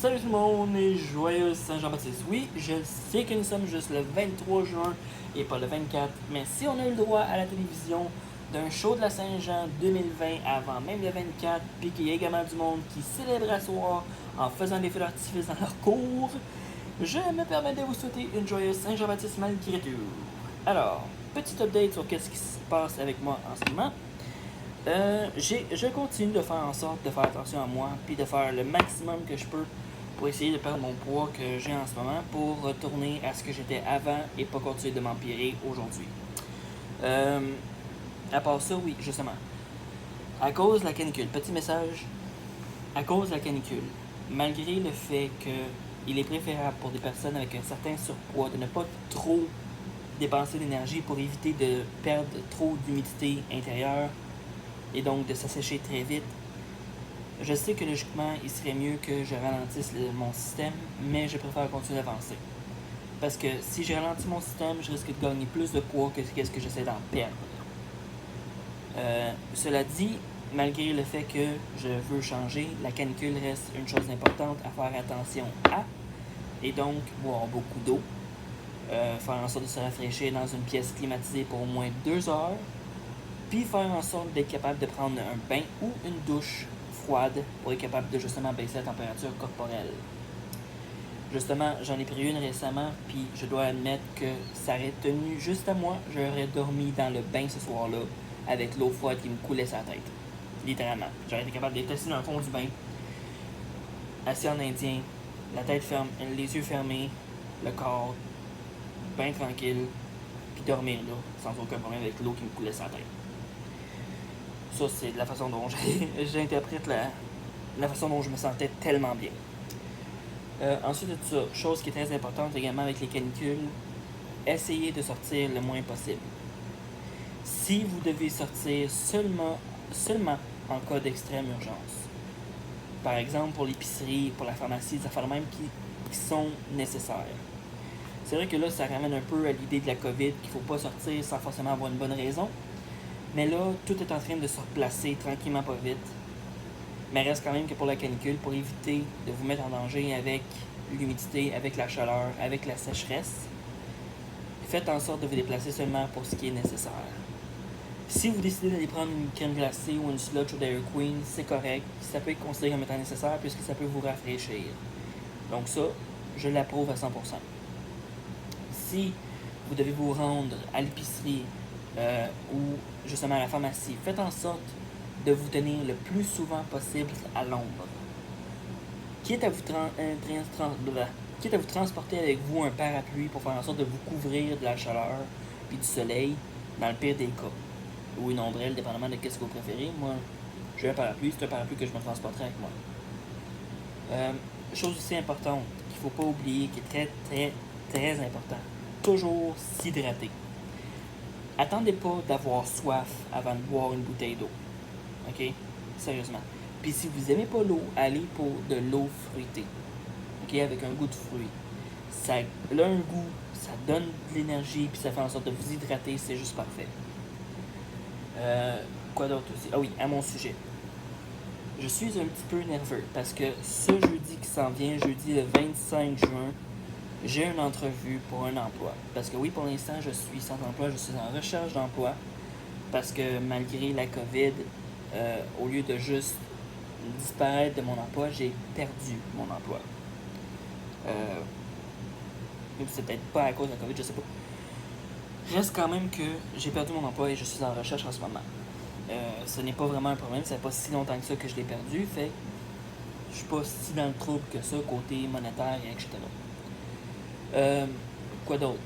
Salut tout le monde et joyeux Saint-Jean-Baptiste. Oui, je sais que nous sommes juste le 23 juin et pas le 24, mais si on a eu le droit à la télévision d'un show de la Saint-Jean 2020 avant même le 24, puis qu'il y a également du monde qui célèbre à soir en faisant des feux d'artifice dans leur cours, je me permets de vous souhaiter une joyeuse Saint-Jean-Baptiste malgré tout. Alors, petit update sur qu'est-ce qui se passe avec moi en ce moment. Je continue de faire en sorte de faire attention à moi, puis de faire le maximum que je peux pour essayer de perdre mon poids que j'ai en ce moment pour retourner à ce que j'étais avant et pas continuer de m'empirer aujourd'hui. À part ça, oui, justement. À cause de la canicule, petit message, à cause de la canicule, malgré le fait qu'il est préférable pour des personnes avec un certain surpoids de ne pas trop dépenser d'énergie pour éviter de perdre trop d'humidité intérieure et donc de s'assécher très vite. Je sais que logiquement, il serait mieux que je ralentisse mon système, mais je préfère continuer d'avancer. Parce que si je ralentis mon système, je risque de gagner plus de poids que ce que j'essaie d'en perdre. Cela dit, malgré le fait que je veux changer, la canicule reste une chose importante à faire attention à. Et donc, boire beaucoup d'eau, faire en sorte de se rafraîchir dans une pièce climatisée pour au moins 2 heures, puis faire en sorte d'être capable de prendre un bain ou une douche froide pour être capable de justement baisser la température corporelle. Justement, j'en ai pris une récemment, puis je dois admettre que ça aurait tenu juste à moi. J'aurais dormi dans le bain ce soir-là, avec l'eau froide qui me coulait sa tête. Littéralement. J'aurais été capable d'être assis dans le fond du bain, assis en indien, la tête ferme, les yeux fermés, le corps bien tranquille, puis dormir là, sans aucun problème avec l'eau qui me coulait sa tête. Ça, c'est de la façon dont j'interprète la façon dont je me sentais tellement bien. Ensuite de ça, chose qui est très importante également avec les canicules, essayez de sortir le moins possible. Si vous devez sortir seulement en cas d'extrême urgence, par exemple pour l'épicerie, pour la pharmacie, des affaires même qui sont nécessaires. C'est vrai que là, ça ramène un peu à l'idée de la COVID, qu'il ne faut pas sortir sans forcément avoir une bonne raison. Mais là, tout est en train de se replacer tranquillement, pas vite. Mais reste quand même que pour la canicule, pour éviter de vous mettre en danger avec l'humidité, avec la chaleur, avec la sécheresse, faites en sorte de vous déplacer seulement pour ce qui est nécessaire. Si vous décidez d'aller prendre une crème glacée ou une sludge ou Dairy Queen, c'est correct. Ça peut être considéré comme étant nécessaire puisque ça peut vous rafraîchir. Donc ça, je l'approuve à 100%. Si vous devez vous rendre à l'épicerie ou justement à la pharmacie, faites en sorte de vous tenir le plus souvent possible à l'ombre. Quitte à vous transporter avec vous un parapluie pour faire en sorte de vous couvrir de la chaleur et du soleil, dans le pire des cas. Ou une ombrelle, dépendamment de ce que vous préférez. Moi, j'ai un parapluie, c'est un parapluie que je me transporterai avec moi. Chose aussi importante qu'il ne faut pas oublier, qui est très, très, très important. Toujours s'hydrater. Attendez pas d'avoir soif avant de boire une bouteille d'eau. OK? Sérieusement. Puis si vous n'aimez pas l'eau, allez pour de l'eau fruitée. OK? Avec un goût de fruit. Ça a un goût, ça donne de l'énergie, puis ça fait en sorte de vous hydrater, c'est juste parfait. Quoi d'autre aussi? Ah oui, à mon sujet. Je suis un petit peu nerveux parce que ce jeudi qui s'en vient, jeudi le 25 juin, j'ai une entrevue pour un emploi. Parce que oui, pour l'instant, je suis sans emploi, je suis en recherche d'emploi. Parce que malgré la COVID, au lieu de juste disparaître de mon emploi, j'ai perdu mon emploi. C'est peut-être pas à cause de la COVID, je sais pas. Reste quand même que j'ai perdu mon emploi et je suis en recherche en ce moment. Ce n'est pas vraiment un problème, ça fait pas si longtemps que ça que je l'ai perdu, fait je suis pas si dans le trouble que ça, côté monétaire, et etc. Quoi d'autre?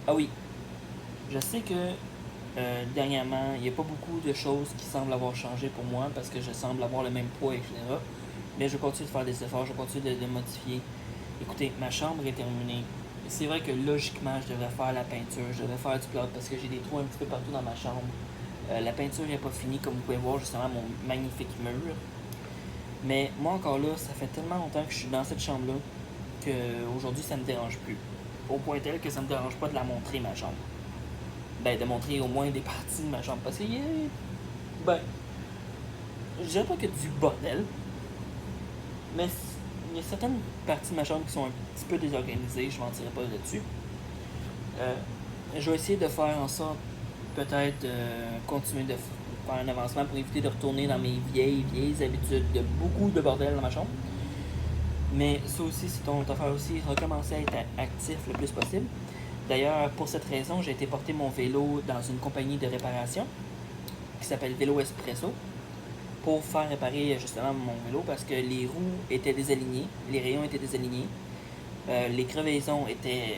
Ah oui, je sais que dernièrement, il n'y a pas beaucoup de choses qui semblent avoir changé pour moi parce que je semble avoir le même poids, etc. Mais je continue de faire des efforts, je continue de modifier. Écoutez, ma chambre est terminée. C'est vrai que logiquement, je devrais faire la peinture, je devrais faire du plâtre parce que j'ai des trous un petit peu partout dans ma chambre. La peinture n'est pas finie, comme vous pouvez voir justement mon magnifique mur. Mais moi encore là, ça fait tellement longtemps que je suis dans cette chambre-là qu'aujourd'hui ça me dérange plus. Au point tel que ça me dérange pas de la montrer, ma chambre. Ben, de montrer au moins des parties de ma chambre. Parce que, ben, je dirais pas que du bordel, mais il y a certaines parties de ma chambre qui sont un petit peu désorganisées, je ne mentirai pas là-dessus. Je vais essayer de faire en sorte, peut-être, continuer de faire un avancement pour éviter de retourner dans mes vieilles habitudes de beaucoup de bordel dans ma chambre. Mais ça aussi, c'est ton affaire aussi, recommencer à être actif le plus possible. D'ailleurs, pour cette raison, j'ai été porter mon vélo dans une compagnie de réparation qui s'appelle Vélo Espresso pour faire réparer justement mon vélo parce que les roues étaient désalignées, les rayons étaient désalignés, les crevaisons étaient...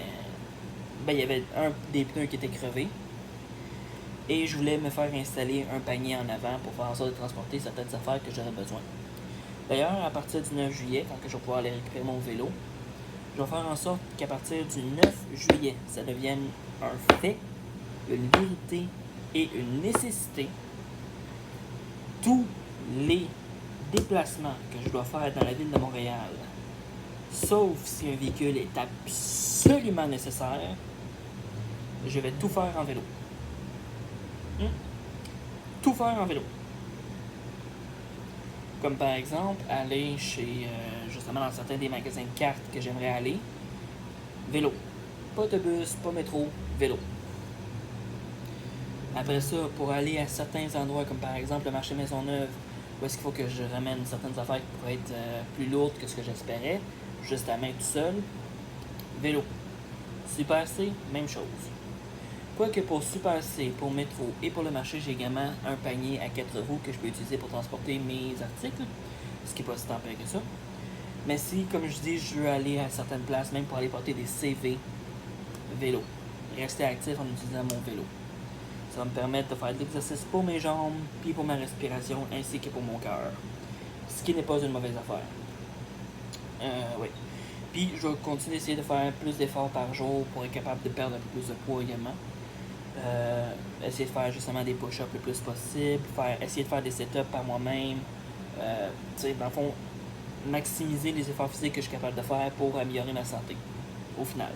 il y avait un des pneus qui était crevé et je voulais me faire installer un panier en avant pour faire en sorte de transporter certaines affaires que j'aurais besoin. D'ailleurs, à partir du 9 juillet, quand je vais pouvoir aller récupérer mon vélo, je vais faire en sorte qu'à partir du 9 juillet, ça devienne un fait, une vérité et une nécessité. Tous les déplacements que je dois faire dans la ville de Montréal, sauf si un véhicule est absolument nécessaire, je vais tout faire en vélo. Tout faire en vélo. Comme par exemple, aller chez, justement dans certains des magasins de cartes que j'aimerais aller, vélo. Pas autobus, pas métro, vélo. Après ça, pour aller à certains endroits, comme par exemple le marché Maisonneuve, où est-ce qu'il faut que je ramène certaines affaires qui pourraient être plus lourdes que ce que j'espérais, juste à main tout seul, vélo. Super C, même chose. Quoique pour Super C, pour métro et pour le marché, j'ai également un panier à 4 roues que je peux utiliser pour transporter mes articles, ce qui n'est pas si tant pire que ça. Mais si, comme je dis, je veux aller à certaines places, même pour aller porter des CV, vélo. Rester actif en utilisant mon vélo. Ça va me permettre de faire de l'exercice pour mes jambes, puis pour ma respiration, ainsi que pour mon cœur. Ce qui n'est pas une mauvaise affaire. Oui. Puis je vais continuer d'essayer de faire plus d'efforts par jour pour être capable de perdre un peu plus de poids également. Essayer de faire justement des push-ups le plus possible, essayer de faire des setups par moi-même. Dans le fond, maximiser les efforts physiques que je suis capable de faire pour améliorer ma santé, au final.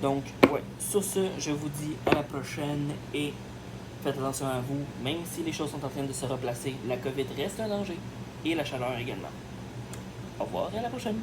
Donc, ouais, sur ce, je vous dis à la prochaine et faites attention à vous, même si les choses sont en train de se replacer, la COVID reste un danger et la chaleur également. Au revoir et à la prochaine!